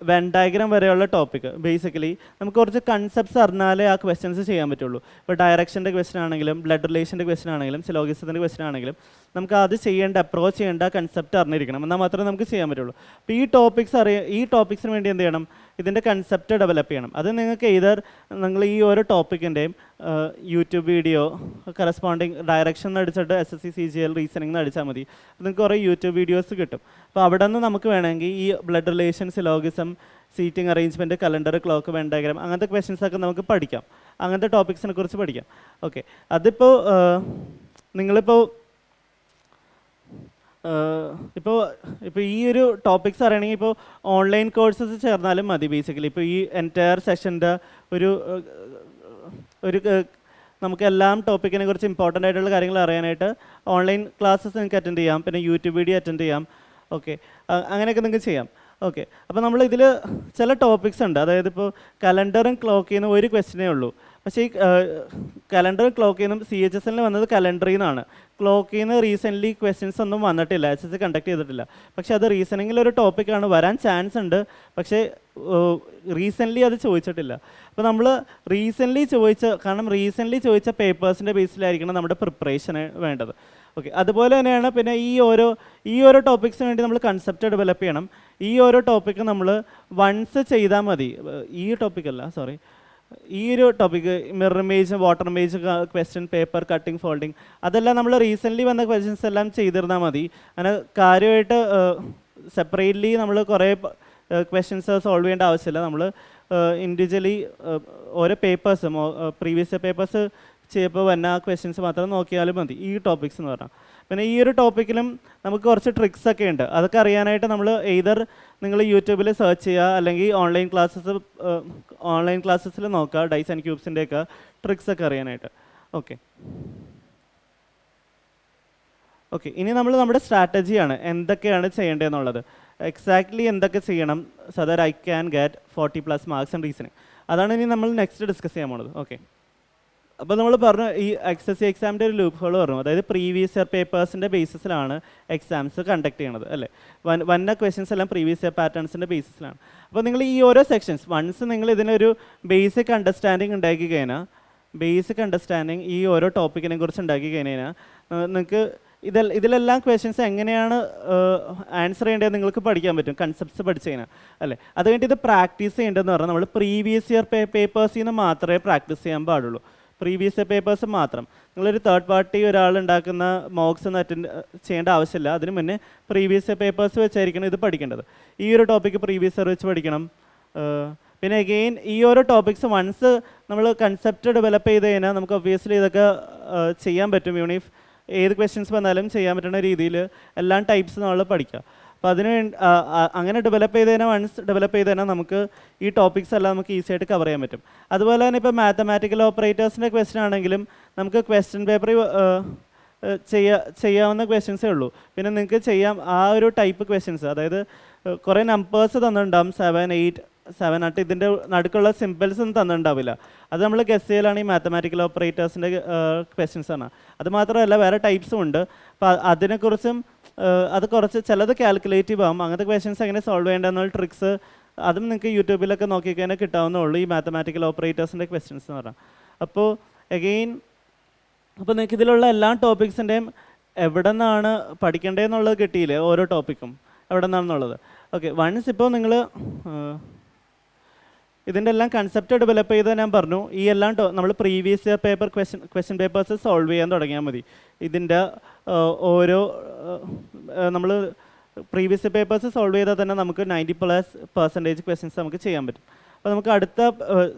വെൻ ഡയഗ്രാം വരെയുള്ള ടോപ്പിക്ക് ബേസിക്കലി നമുക്ക് കുറച്ച് കൺസെപ്റ്റ്സ് അറിഞ്ഞാലേ ആ ക്വസ്റ്റ്യൻസ് ചെയ്യാൻ പറ്റുള്ളൂ. ഇപ്പോൾ ഡയറക്ഷൻ്റെ ക്വസ്റ്റ്യൻ ആണെങ്കിലും ബ്ലഡ് റിലേഷൻ്റെ ക്വസ്റ്റ്യൻ ആണെങ്കിലും സിലോഗിസത്തിൻ്റെ ക്വസ്റ്റ്യൻ ആണെങ്കിലും നമുക്ക് അത് അപ്രോച്ച് ചെയ്യേണ്ട കൺസെപ്റ്റ് അറിഞ്ഞിരിക്കണം, എന്നാൽ മാത്രമേ നമുക്ക് ചെയ്യാൻ പറ്റുള്ളൂ. അപ്പോൾ ഈ ടോപ്പിക്സിന് വേണ്ടി എന്ത് ചെയ്യണം? ഇതിൻ്റെ കൺസെപ്റ്റ് ഡെവലപ്പ് ചെയ്യണം. അത് നിങ്ങൾക്ക് നിങ്ങൾ ഈ ഓരോ ടോപ്പിക്കിൻ്റെയും യൂട്യൂബ് വീഡിയോ കറസ്പോണ്ടിങ് ഡയറക്ഷൻ അടിച്ചിട്ട് SSC CGL റീസണിംഗ് അടിച്ചാൽ മതി. നിങ്ങൾക്ക് കുറേ യൂട്യൂബ് വീഡിയോസ് കിട്ടും. അപ്പോൾ അവിടെ നിന്ന് നമുക്ക് വേണമെങ്കിൽ ഈ blood relation, syllogism, seating arrangement, calendar, clock, Venn diagram, അങ്ങനത്തെ ക്വസ്റ്റ്യൻസൊക്കെ നമുക്ക് പഠിക്കാം. അങ്ങനത്തെ ടോപ്പിക്സിനെ കുറിച്ച് പഠിക്കാം. ഓക്കെ, അതിപ്പോൾ നിങ്ങളിപ്പോൾ ഇപ്പോൾ ഈ ഒരു ടോപ്പിക്സ് അറിയണമെങ്കിൽ ഇപ്പോൾ ഓൺലൈൻ കോഴ്സസ് ചേർന്നാലും മതി. ബേസിക്കലി ഇപ്പോൾ ഈ എൻറ്റയർ സെഷൻ്റെ ഒരു നമുക്ക് എല്ലാം ടോപ്പിക്കിനെ കുറിച്ച് ഇമ്പോർട്ടൻ്റ് ആയിട്ടുള്ള കാര്യങ്ങൾ അറിയാനായിട്ട് ഓൺലൈൻ ക്ലാസ്സസ് നിങ്ങൾക്ക് അറ്റൻഡ് ചെയ്യാം, പിന്നെ യൂട്യൂബ് വീഡിയോ അറ്റൻഡ് ചെയ്യാം. ഓക്കെ, അങ്ങനെയൊക്കെ നിങ്ങൾക്ക് ചെയ്യാം. ഓക്കെ, അപ്പോൾ നമ്മൾ ഇതിൽ ചില ടോപ്പിക്സ് ഉണ്ട്. അതായത് ഇപ്പോൾ കലണ്ടറും ക്ലോക്കിൽ നിന്ന് ഒരു ക്വസ്റ്റ്യനേ ഉള്ളൂ. പക്ഷേ ഈ കലണ്ടറും ക്ലോക്കിൽ നിന്നും CHSL വന്നത് കലണ്ടറിൽ നിന്നാണ്. ക്ലോക്കിൽ നിന്ന് റീസെൻ്റ്ലി ക്വസ്റ്റ്യൻസ് ഒന്നും വന്നിട്ടില്ല, SSC കണ്ടക്ട് ചെയ്തിട്ടില്ല. പക്ഷേ അത് റീസണിങ്ങിലൊരു ടോപ്പിക്കാണ്, വരാൻ ചാൻസ് ഉണ്ട്. പക്ഷേ റീസെൻ്റ്ലി അത് ചോദിച്ചിട്ടില്ല. അപ്പോൾ നമ്മൾ റീസെൻ്റ്ലി ചോദിച്ച പേപ്പേഴ്സിൻ്റെ ബേസിലായിരിക്കണം നമ്മുടെ പ്രിപ്പറേഷന് വേണ്ടത്. ഓക്കെ, അതുപോലെ തന്നെയാണ് പിന്നെ ഈ ഓരോ ടോപ്പിക്സിന് വേണ്ടി നമ്മൾ കൺസെപ്റ്റ് ഡെവലപ്പ് ചെയ്യണം. ഈ ഓരോ ടോപ്പിക്ക് നമ്മൾ വൺസ് ചെയ്താൽ മതി. ഈ ഒരു topic mirror image, water image question paper, cutting, folding, അതെല്ലാം നമ്മൾ റീസെൻ്റ്ലി വന്ന ക്വസ്റ്റ്യൻസ് എല്ലാം ചെയ്തിരുന്നാൽ മതി. അങ്ങനെ കാര്യമായിട്ട് സെപ്പറേറ്റ്ലി നമ്മൾ കുറേ ക്വസ്റ്റ്യൻസ് സോൾവ് ചെയ്യേണ്ട ആവശ്യമില്ല. നമ്മൾ ഇൻഡിവിജ്വലി ഓരോ പേപ്പേഴ്സും പ്രീവിയസ് പേപ്പേഴ്സ് ചെയ്യുമ്പോൾ വന്ന ക്വസ്റ്റ്യൻസ് മാത്രം നോക്കിയാലും മതി ഈ ടോപ്പിക്സ് എന്ന് പറഞ്ഞാൽ. പിന്നെ ഈ ഒരു ടോപ്പിക്കിലും നമുക്ക് കുറച്ച് ട്രിക്സ് ഒക്കെ ഉണ്ട്. അതൊക്കെ അറിയാനായിട്ട് നമ്മൾ നിങ്ങൾ യൂട്യൂബിൽ സെർച്ച് ചെയ്യുക, അല്ലെങ്കിൽ ഓൺലൈൻ ക്ലാസ്സസിൽ നോക്കുക, ഡൈസ് ആൻഡ് ക്യൂബ്സിൻ്റെയൊക്കെ ട്രിക്സ് ഒക്കെ അറിയാനായിട്ട്. ഓക്കെ, ഓക്കെ, ഇനി നമ്മൾ നമ്മുടെ സ്ട്രാറ്റജിയാണ് എന്തൊക്കെയാണ് ചെയ്യേണ്ടതെന്നുള്ളത്. എക്സാക്ട്ലി എന്തൊക്കെ ചെയ്യണം so that I can get 40+ marks in reasoning. അതാണ് ഇനി നമ്മൾ നെക്സ്റ്റ് ഡിസ്കസ് ചെയ്യാൻ പോണത്. ഓക്കെ, അപ്പോൾ നമ്മൾ പറഞ്ഞു ഈ SSC എക്സാമിൻ്റെ ഒരു ലൂപ്പ് ഹോൾ പറഞ്ഞു, അതായത് പ്രീവിയസ് ഇയർ പേപ്പേഴ്സിൻ്റെ ബേസിസിലാണ് എക്സാംസ് കണ്ടക്ട് ചെയ്യണത് അല്ലേ. വന്ന ക്വസ്റ്റ്യൻസ് എല്ലാം പ്രീവിയസ് ഇയർ പാറ്റേൺസിൻ്റെ ബേസിസിലാണ്. അപ്പോൾ നിങ്ങൾ ഈ ഓരോ സെക്ഷൻസ് വൺസ് നിങ്ങൾ ഇതിനൊരു ബേസിക് അണ്ടർസ്റ്റാൻഡിങ് ഉണ്ടാക്കി കഴിഞ്ഞാൽ, ബേസിക് അണ്ടർസ്റ്റാൻഡിങ് ഈ ഓരോ ടോപ്പിക്കിനെ കുറിച്ച് ഉണ്ടാക്കി കഴിഞ്ഞാൽ നിങ്ങൾക്ക് ഇതിലെല്ലാം ക്വസ്റ്റ്യൻസ് എങ്ങനെയാണ് ആൻസർ ചെയ്യേണ്ടത് നിങ്ങൾക്ക് പഠിക്കാൻ പറ്റും, കൺസെപ്റ്റ്സ് പഠിച്ചു കഴിഞ്ഞാൽ അല്ലേ. അത് കഴിഞ്ഞിട്ട് ഇത് പ്രാക്ടീസ് ചെയ്യേണ്ടതെന്ന് പറഞ്ഞാൽ നമ്മൾ പ്രീവിയസ് ഇയർ പേപ്പേഴ്സിൽ നിന്ന് മാത്രമേ പ്രാക്ടീസ് ചെയ്യാൻ പാടുള്ളൂ. പ്രീവിയസ് ഇയർ പേപ്പേഴ്സ് മാത്രം. നിങ്ങളൊരു തേർഡ് പാർട്ടി ഒരാൾ ഉണ്ടാക്കുന്ന മോക്സ് ഒന്നും അറ്റൻഡ് ചെയ്യേണ്ട ആവശ്യമില്ല. അതിന് മുന്നേ പ്രീവിയസ് ഇയർ പേപ്പേഴ്സ് വെച്ചായിരിക്കണം ഇത് പഠിക്കേണ്ടത്. ഈ ഒരു ടോപ്പിക്ക് പ്രീവിയസ് ഇയർ വെച്ച് പഠിക്കണം. പിന്നെ അഗെയിൻ ഈ ഓരോ ടോപ്പിക്സ് വൺസ് നമ്മൾ കൺസെപ്റ്റ് ഡെവലപ്പ് ചെയ്ത് കഴിഞ്ഞാൽ നമുക്ക് ഒബ്വിയസ്ലി ഇതൊക്കെ ചെയ്യാൻ പറ്റും. യൂണിഫ് ഏത് ക്വസ്റ്റ്യൻസ് വന്നാലും ചെയ്യാൻ പറ്റുന്ന രീതിയിൽ എല്ലാ ടൈപ്സ് നമ്മൾ പഠിക്കുക. അപ്പോൾ അതിന് അങ്ങനെ ഡെവലപ്പ് ചെയ്ത് കഴിഞ്ഞാൽ വൺസ് ഡെവലപ്പ് ചെയ്ത് കഴിഞ്ഞാൽ നമുക്ക് ഈ ടോപ്പിക്സ് എല്ലാം നമുക്ക് ഈസി ആയിട്ട് കവർ ചെയ്യാൻ പറ്റും. അതുപോലെ തന്നെ ഇപ്പോൾ മാത്തമാറ്റിക്കൽ ഓപ്പറേറ്റേഴ്സിൻ്റെ ക്വസ്റ്റ്യൻ ആണെങ്കിലും നമുക്ക് ക്വസ്റ്റ്യൻ പേപ്പർ ചെയ്യാവുന്ന ക്വസ്റ്റ്യൻസേ ഉള്ളൂ. പിന്നെ നിങ്ങൾക്ക് ചെയ്യാം ആ ഒരു ടൈപ്പ് ക്വസ്റ്റ്യൻസ്, അതായത് കുറേ നമ്പേഴ്സ് തന്നിട്ടുണ്ടാകും 7, 8, 7 ആയിട്ട് ഇതിൻ്റെ നടുക്കുള്ള സിമ്പിൾസ് ഒന്നും തന്നിട്ടുണ്ടാവില്ല. അത് നമ്മൾ ഗസ് ചെയ്യലാണ് ഈ മാത്തമാറ്റിക്കൽ ഓപ്പറേറ്റേഴ്സിൻ്റെ ക്വസ്റ്റ്യൻസ് ആണ്. അത് മാത്രമല്ല വേറെ ടൈപ്സും ഉണ്ട്. അപ്പോൾ അതിനെക്കുറിച്ചും അത് കുറച്ച് ചിലത് കാൽക്കുലേറ്റീവ് ആകും. അങ്ങനത്തെ ക്വസ്റ്റ്യൻസ് എങ്ങനെ സോൾവ് ചെയ്യേണ്ടതെന്നുള്ള ട്രിക്സ് അതും നിങ്ങൾക്ക് യൂട്യൂബിലൊക്കെ നോക്കിക്കഴിഞ്ഞാൽ കിട്ടാവുന്നുള്ളൂ ഈ മാത്തമാറ്റിക്കൽ ഓപ്പറേറ്റേഴ്സിൻ്റെ ക്വസ്റ്റ്യൻസ് എന്ന് പറഞ്ഞാൽ. അപ്പോൾ അഗെയിൻ അപ്പോൾ നിങ്ങൾക്ക് ഇതിലുള്ള എല്ലാ ടോപ്പിക്സിൻ്റെയും എവിടെ നിന്നാണ് പഠിക്കേണ്ടതെന്നുള്ളത് കിട്ടിയില്ലേ, ഓരോ ടോപ്പിക്കും എവിടെ നിന്നാണെന്നുള്ളത്. ഓക്കെ, വൺസ് ഇപ്പോൾ നിങ്ങൾ ഇതിൻ്റെ എല്ലാം കൺസെപ്റ്റ് ഡെവലപ്പ് ചെയ്ത് ഞാൻ പറഞ്ഞു. ഈ എല്ലാം നമ്മൾ previous year paper question papers solve ചെയ്യാൻ തുടങ്ങിയാൽ മതി. ഇതിൻ്റെ ഓരോ നമ്മൾ പ്രീവിയസ് ഇയർ പേപ്പേഴ്സ് സോൾവ് ചെയ്താൽ തന്നെ നമുക്ക് 90+ ക്വസ്റ്റ്യൻസ് നമുക്ക് ചെയ്യാൻ പറ്റും. അപ്പോൾ നമുക്ക് അടുത്ത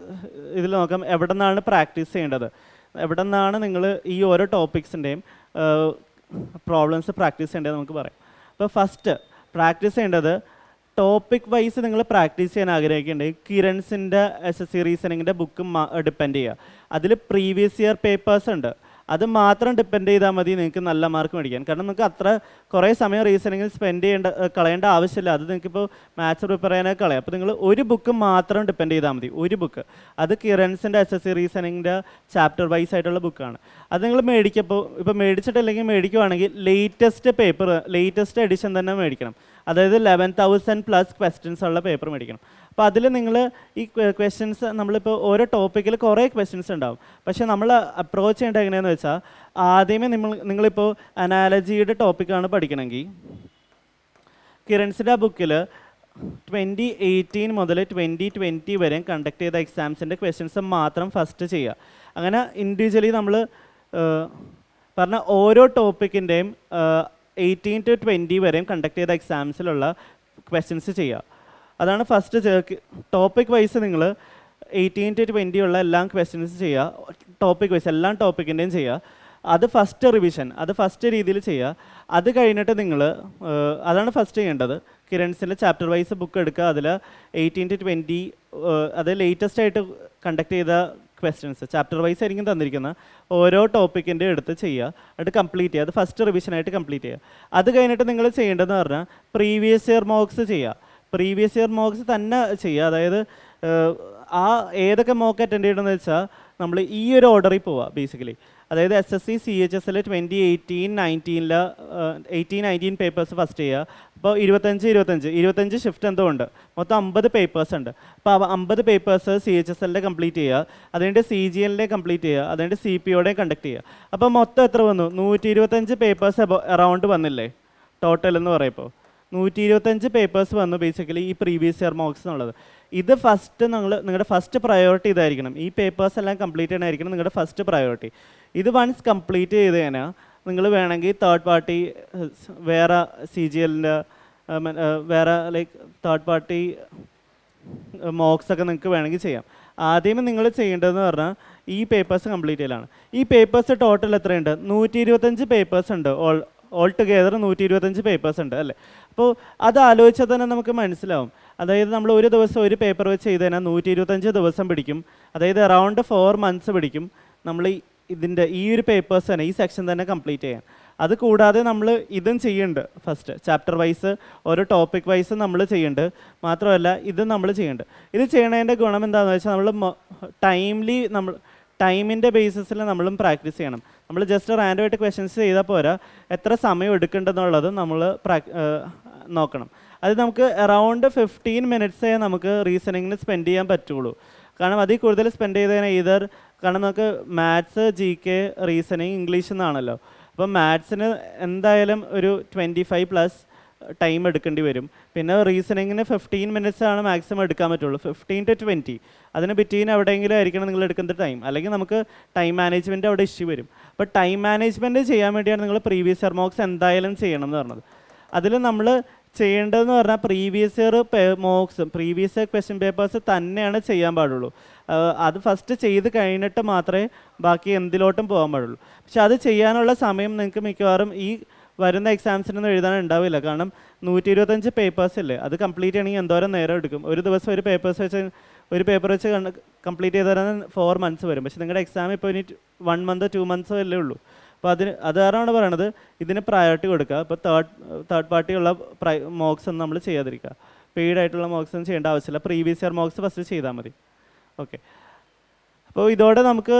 ഇതിൽ നോക്കാം എവിടെ നിന്നാണ് പ്രാക്ടീസ് ചെയ്യേണ്ടത്, എവിടെ നിന്നാണ് നിങ്ങൾ ഈ ഓരോ ടോപ്പിക്സിൻ്റെയും പ്രോബ്ലംസ് പ്രാക്ടീസ് ചെയ്യേണ്ടത് നമുക്ക് പറയാം. അപ്പോൾ ഫസ്റ്റ് പ്രാക്ടീസ് ചെയ്യേണ്ടത് ടോപ്പിക് വൈസ് നിങ്ങൾ പ്രാക്ടീസ് ചെയ്യാൻ ആഗ്രഹിക്കുന്നുണ്ടെങ്കിൽ കിരൺസിൻ്റെ SSC റീസണിങ്ങിൻ്റെ ബുക്ക് ഡിപ്പെൻഡ് ചെയ്യുക. അതിൽ പ്രീവിയസ് ഇയർ പേപ്പേഴ്സ് ഉണ്ട്, അത് മാത്രം ഡിപ്പെൻഡ് ചെയ്താൽ മതി നിങ്ങൾക്ക് നല്ല മാർക്ക് മേടിക്കാൻ. കാരണം നിങ്ങൾക്ക് അത്ര കുറേ സമയം റീസണിങ്ങിൽ കളയേണ്ട ആവശ്യമില്ല. അത് നിങ്ങൾക്കിപ്പോൾ മാത്സ് പ്രിപ്പയർ ചെയ്യാനൊക്കെ കളയാം. അപ്പോൾ നിങ്ങൾ ഒരു ബുക്ക് മാത്രം ഡിപ്പെൻഡ് ചെയ്താൽ മതി, ഒരു ബുക്ക്. അത് കിരൺസിൻ്റെ SSC റീസണിങ്ങിൻ്റെ ചാപ്റ്റർ വൈസ് ആയിട്ടുള്ള ബുക്കാണ്. അത് നിങ്ങൾ മേടിക്കപ്പോൾ ഇപ്പോൾ മേടിച്ചിട്ടില്ലെങ്കിൽ മേടിക്കുവാണെങ്കിൽ ലേറ്റസ്റ്റ് എഡിഷൻ തന്നെ മേടിക്കണം. അതായത് 11,000+ ക്വസ്റ്റ്യൻസ് ഉള്ള പേപ്പർ മേടിക്കണം. അപ്പോൾ അതിൽ നിങ്ങൾ ഈ ക്വസ്റ്റ്യൻസ് നമ്മളിപ്പോൾ ഓരോ ടോപ്പിക്കിൽ കുറേ ക്വസ്റ്റ്യൻസ് ഉണ്ടാവും. പക്ഷേ നമ്മൾ അപ്രോച്ച് ചെയ്യേണ്ടത് എങ്ങനെയാണെന്ന് വെച്ചാൽ ആദ്യമേ നിങ്ങളിപ്പോൾ അനാലജിയുടെ ടോപ്പിക്കാണ് പഠിക്കണമെങ്കിൽ കിരൺസിൻ്റെ ബുക്കിൽ 2018 മുതൽ 2020 വരെ കണ്ടക്ട് ചെയ്ത എക്സാംസിൻ്റെ ക്വസ്റ്റ്യൻസ് മാത്രം ഫസ്റ്റ് ചെയ്യുക. അങ്ങനെ ഇൻഡിവിജ്വലി നമ്മൾ പറഞ്ഞ ഓരോ ടോപ്പിക്കിൻ്റെയും 18 to 20 വരെയും കണ്ടക്ട് ചെയ്ത എക്സാംസിലുള്ള ക്വസ്റ്റ്യൻസ് ചെയ്യുക. അതാണ് ഫസ്റ്റ്. ടോപ്പിക് വൈസ് നിങ്ങൾ 18 to 20 ഉള്ള എല്ലാ ക്വസ്റ്റ്യൻസ് ചെയ്യുക, ടോപ്പിക് വൈസ് എല്ലാ ടോപ്പിക്കിൻ്റെയും ചെയ്യുക. അത് ഫസ്റ്റ് റിവിഷൻ, അത് ഫസ്റ്റ് രീതിയിൽ ചെയ്യുക. അത് കഴിഞ്ഞിട്ട് നിങ്ങൾ അതാണ് ഫസ്റ്റ് ചെയ്യേണ്ടത്. കിരൺസിൻ്റെ ചാപ്റ്റർ വൈസ് ബുക്ക് എടുക്കുക, അതിൽ 18 to 20 അത് ലേറ്റസ്റ്റ് ആയിട്ട് കണ്ടക്ട് ചെയ്ത ക്വസ്റ്റ്യൻസ് ചാപ്റ്റർ വൈസ് ആയിരിക്കും തന്നിരിക്കുന്നത്, ഓരോ ടോപ്പിക്കിൻ്റെ എടുത്ത് ചെയ്യുക, അത് കംപ്ലീറ്റ് ചെയ്യുക. അത് ഫസ്റ്റ് റിവിഷനായിട്ട് കംപ്ലീറ്റ് ചെയ്യുക. അത് കഴിഞ്ഞിട്ട് നിങ്ങൾ ചെയ്യേണ്ടതെന്ന് പറഞ്ഞാൽ പ്രീവിയസ് ഇയർ മോക്സ് ചെയ്യുക. പ്രീവിയസ് ഇയർ മോക്സ് തന്നെ ചെയ്യുക. അതായത് ആ ഏതൊക്കെ മോക്ക് അറ്റൻഡ് ചെയ്യണമെന്ന് വെച്ചാൽ നമ്മൾ ഈ ഒരു ഓർഡറിൽ പോവുക ബേസിക്കലി. അതായത് SSC CHSL 2018-19 പേപ്പേഴ്സ് ഫസ്റ്റ് ചെയ്യുക. അപ്പോൾ 25 ഷിഫ്റ്റ് എന്തോ ഉണ്ട്, മൊത്തം 50 പേപ്പേഴ്സ് ഉണ്ട്. അപ്പോൾ 50 പേപ്പേഴ്സ് CHSL കംപ്ലീറ്റ് ചെയ്യുക, അതുകൊണ്ട് CGL കംപ്ലീറ്റ് ചെയ്യുക, അതുകൊണ്ട് CPO കണ്ടക്ട് ചെയ്യുക. അപ്പോൾ മൊത്തം എത്ര വന്നു? 125 പേപ്പേഴ്സ് അറൗണ്ട് വന്നില്ലേ ടോട്ടൽ എന്ന് പറയുമ്പോൾ? 125 പേപ്പേഴ്സ് വന്നു ബേസിക്കലി ഈ പ്രീവിയസ് ഇയർ മോക്സ് എന്നുള്ളത്. ഇത് ഫസ്റ്റ് നിങ്ങളുടെ ഫസ്റ്റ് പ്രയോറിറ്റി ഇതായിരിക്കണം. ഈ പേപ്പേഴ്സ് എല്ലാം കംപ്ലീറ്റ് ചെയ്യണമായിരിക്കണം നിങ്ങളുടെ ഫസ്റ്റ് പ്രയോറിറ്റി. ഇത് വൺസ് കംപ്ലീറ്റ് ചെയ്ത് കഴിഞ്ഞാൽ നിങ്ങൾ വേണമെങ്കിൽ തേർഡ് പാർട്ടി വേറെ CGLൻ്റെ വേറെ ലൈക്ക് തേർഡ് പാർട്ടി മോക്സ് ഒക്കെ നിങ്ങൾക്ക് വേണമെങ്കിൽ ചെയ്യാം. ആദ്യമേ നിങ്ങൾ ചെയ്യേണ്ടതെന്ന് പറഞ്ഞാൽ ഈ പേപ്പേഴ്സ് കംപ്ലീറ്റ് ചെയ്യലാണ്. ഈ പേപ്പേഴ്സ് ടോട്ടൽ എത്രയുണ്ട്? 125 പേപ്പേഴ്സ് ഉണ്ട്. ഓൾ ടുഗെദർ 125 പേപ്പേഴ്സ് ഉണ്ട് അല്ലേ. അപ്പോൾ അത് ആലോചിച്ചാൽ തന്നെ നമുക്ക് മനസ്സിലാവും. അതായത് നമ്മൾ ഒരു ദിവസം ഒരു പേപ്പർ വെച്ച് ചെയ്ത് കഴിഞ്ഞാൽ 125 ദിവസം പിടിക്കും. അതായത് അറൗണ്ട് 4 months പിടിക്കും നമ്മൾ ഇതിൻ്റെ ഈ ഒരു പേപ്പേഴ്സ് തന്നെ ഈ സെക്ഷൻ തന്നെ കംപ്ലീറ്റ് ചെയ്യാൻ. അത് കൂടാതെ നമ്മൾ ഇതും ചെയ്യുന്നുണ്ട്. ഫസ്റ്റ് ചാപ്റ്റർ വൈസ് ഓരോ ടോപ്പിക് വൈസ് നമ്മൾ ചെയ്യുന്നുണ്ട്. മാത്രമല്ല ഇതും നമ്മൾ ചെയ്യുന്നുണ്ട്. ഇത് ചെയ്യണതിൻ്റെ ഗുണം എന്താണെന്ന് വെച്ചാൽ നമ്മൾ ടൈമിൻ്റെ ബേസിസിൽ നമ്മളും പ്രാക്ടീസ് ചെയ്യണം. നമ്മൾ ജസ്റ്റ് റാൻഡമായിട്ട് ക്വസ്റ്റ്യൻസ് ചെയ്താൽ പോരാ, എത്ര സമയം എടുക്കേണ്ടതെന്നുള്ളത് നമ്മൾ നോക്കണം. അത് നമുക്ക് അറൗണ്ട് 15 മിനിറ്റ്സേ നമുക്ക് റീസണിങ്ങിന് സ്പെൻഡ് ചെയ്യാൻ പറ്റുള്ളൂ. കാരണം അതിൽ കൂടുതൽ സ്പെൻഡ് ചെയ്തതിന് കാരണം നമുക്ക് മാത്സ്, GK, റീസണിങ്, ഇംഗ്ലീഷ് എന്നാണല്ലോ. അപ്പം മാത്സിന് എന്തായാലും ഒരു 25+ ടൈം എടുക്കേണ്ടി വരും. പിന്നെ റീസണിങ്ങിന് 15 മിനിറ്റ്സ് ആണ് മാക്സിമം എടുക്കാൻ പറ്റുള്ളൂ, 15 to 20. അതിന് ബിറ്റ്വീൻ എവിടെയെങ്കിലും ആയിരിക്കണം നിങ്ങൾ എടുക്കുന്ന ടൈം, അല്ലെങ്കിൽ നമുക്ക് ടൈം മാനേജ്മെൻറ്റ് അവിടെ ഇഷ്യൂ വരും. അപ്പോൾ ടൈം മാനേജ്മെൻറ്റ് ചെയ്യാൻ വേണ്ടിയാണ് നിങ്ങൾ പ്രീവിയസ് ഇയർ മോക്സ് എന്തായാലും ചെയ്യണം എന്ന് പറഞ്ഞത്. അതിൽ നമ്മൾ ചെയ്യേണ്ടതെന്ന് പറഞ്ഞാൽ പ്രീവിയസ് ഇയർ മോക്സും പ്രീവിയസ് ഇയർ ക്വസ്റ്റ്യൻ പേപ്പേഴ്സ് തന്നെയാണ് ചെയ്യാൻ പാടുള്ളൂ. അത് ഫസ്റ്റ് ചെയ്ത് കഴിഞ്ഞിട്ട് മാത്രമേ ബാക്കി എന്തിലോട്ടും പോകാൻ പാടുള്ളൂ. പക്ഷെ അത് ചെയ്യാനുള്ള സമയം നിങ്ങൾക്ക് മിക്കവാറും ഈ വരുന്ന എക്സാംസിനൊന്നും എഴുതാൻ ഉണ്ടാവില്ല. കാരണം 125 പേപ്പേഴ്സ് ഇല്ലേ, അത് കംപ്ലീറ്റ് ചെയ്യണമെങ്കിൽ എന്തോരം നേരം എടുക്കും. ഒരു ദിവസം ഒരു പേപ്പർ വെച്ച് കംപ്ലീറ്റ് ചെയ്ത് തരാൻ 4 months വരും. പക്ഷെ നിങ്ങളുടെ എക്സാം ഇപ്പോൾ ഇനി 1 month 2 months അല്ലേ ഉള്ളൂ. അപ്പോൾ അത് കാരണമാണ് പറയണത് ഇതിന് പ്രയോറിറ്റി കൊടുക്കുക. ഇപ്പോൾ തേർഡ് പാർട്ടിയുള്ള മോക്സ് ഒന്നും നമ്മൾ ചെയ്യാതിരിക്കുക. പെയ്ഡ് ആയിട്ടുള്ള മോക്സ് ഒന്നും ചെയ്യേണ്ട ആവശ്യമില്ല. പ്രീവിയസ് ഇയർ മോക്സ് ഫസ്റ്റ് ചെയ്താൽ മതി. ഓക്കെ, അപ്പോൾ ഇതോടെ നമുക്ക്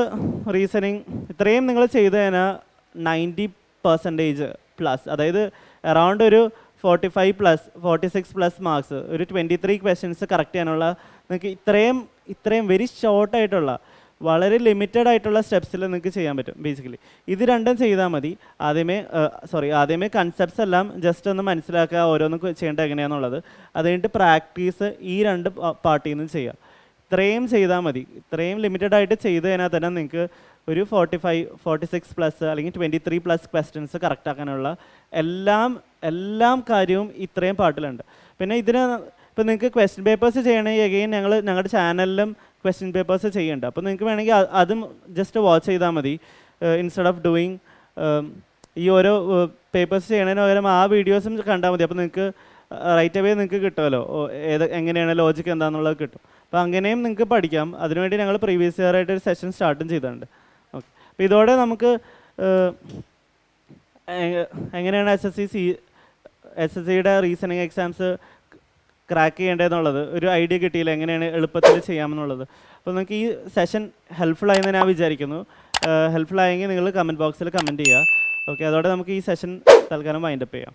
റീസണിങ് ഇത്രയും നിങ്ങൾ ചെയ്ത് കഴിഞ്ഞാൽ 90% അതായത് അറൗണ്ട് ഒരു 46+ മാർക്സ്, ഒരു 23 ക്വസ്റ്റ്യൻസ് കറക്റ്റ് ചെയ്യാനുള്ള നിങ്ങൾക്ക് ഇത്രയും വെരി ഷോർട്ടായിട്ടുള്ള വളരെ ലിമിറ്റഡ് ആയിട്ടുള്ള സ്റ്റെപ്സിൽ നിങ്ങൾക്ക് ചെയ്യാൻ പറ്റും. ബേസിക്കലി ഇത് രണ്ടും ചെയ്താൽ മതി. ആദ്യമേ കൺസെപ്റ്റ്സ് എല്ലാം ജസ്റ്റ് ഒന്ന് മനസ്സിലാക്കുക, ഓരോന്നും ചെയ്യേണ്ടത് എങ്ങനെയാണെന്നുള്ളത്. അത് കഴിഞ്ഞിട്ട് പ്രാക്ടീസ് ഈ 2 പാർട്ടിൽ നിന്നും ചെയ്യുക. ഇത്രയും ചെയ്താൽ മതി. ഇത്രയും ലിമിറ്റഡ് ആയിട്ട് ചെയ്ത് കഴിഞ്ഞാൽ തന്നെ നിങ്ങൾക്ക് ഒരു 46+ അല്ലെങ്കിൽ 23+ ക്വസ്റ്റ്യൻസ് കറക്റ്റ് ആക്കാനുള്ള എല്ലാം കാര്യവും ഇത്രയും പാർട്ടിലുണ്ട്. പിന്നെ ഇപ്പോൾ നിങ്ങൾക്ക് ക്വസ്റ്റ്യൻ പേപ്പേഴ്സ് ചെയ്യണമെങ്കിൽ അഗെയിൻ ഞങ്ങളുടെ ചാനലിലും ക്വസ്റ്റ്യൻ പേപ്പേഴ്സ് ചെയ്യുന്നുണ്ട്. അപ്പോൾ നിങ്ങൾക്ക് വേണമെങ്കിൽ അതും ജസ്റ്റ് വാച്ച് ചെയ്താൽ മതി. ഇൻസ്റ്റെഡ് ഓഫ് ഡൂയിങ് ഈ ഓരോ പേപ്പേഴ്സ് ചെയ്യണതിന് പകരം ആ വീഡിയോസും കണ്ടാൽ മതി. അപ്പോൾ നിങ്ങൾക്ക് റൈറ്റ് അവേ നിങ്ങൾക്ക് കിട്ടുമല്ലോ എങ്ങനെയാണ് ലോജിക്ക് എന്താണെന്നുള്ളത് കിട്ടും. അപ്പോൾ അങ്ങനെയും നിങ്ങൾക്ക് പഠിക്കാം. അതിനുവേണ്ടി ഞങ്ങൾ പ്രീവിയസ് ഇയർ ആയിട്ട് ഒരു സെഷൻ സ്റ്റാർട്ടും ചെയ്തിട്ടുണ്ട്. ഓക്കെ, അപ്പോൾ ഇതോടെ നമുക്ക് എങ്ങനെയാണ് SSCയുടെ റീസണിങ് എക്സാംസ് ക്രാക്ക് ചെയ്യേണ്ടതെന്നുള്ളത് ഒരു ഐഡിയ കിട്ടിയില്ല, എങ്ങനെയാണ് എളുപ്പത്തിൽ ചെയ്യാമെന്നുള്ളത്. അപ്പോൾ നിങ്ങൾക്ക് ഈ സെഷൻ ഹെൽപ്ഫുൾ ആയെന്ന് ഞാൻ വിചാരിക്കുന്നു. ഹെൽപ്ഫുൾ ആയെങ്കിൽ നിങ്ങൾ കമൻറ്റ് ബോക്സിൽ കമൻറ്റ് ചെയ്യുക. ഓക്കെ, അതോടെ നമുക്ക് ഈ സെഷൻ തൽക്കാലം വൈൻഡപ്പ് ചെയ്യാം.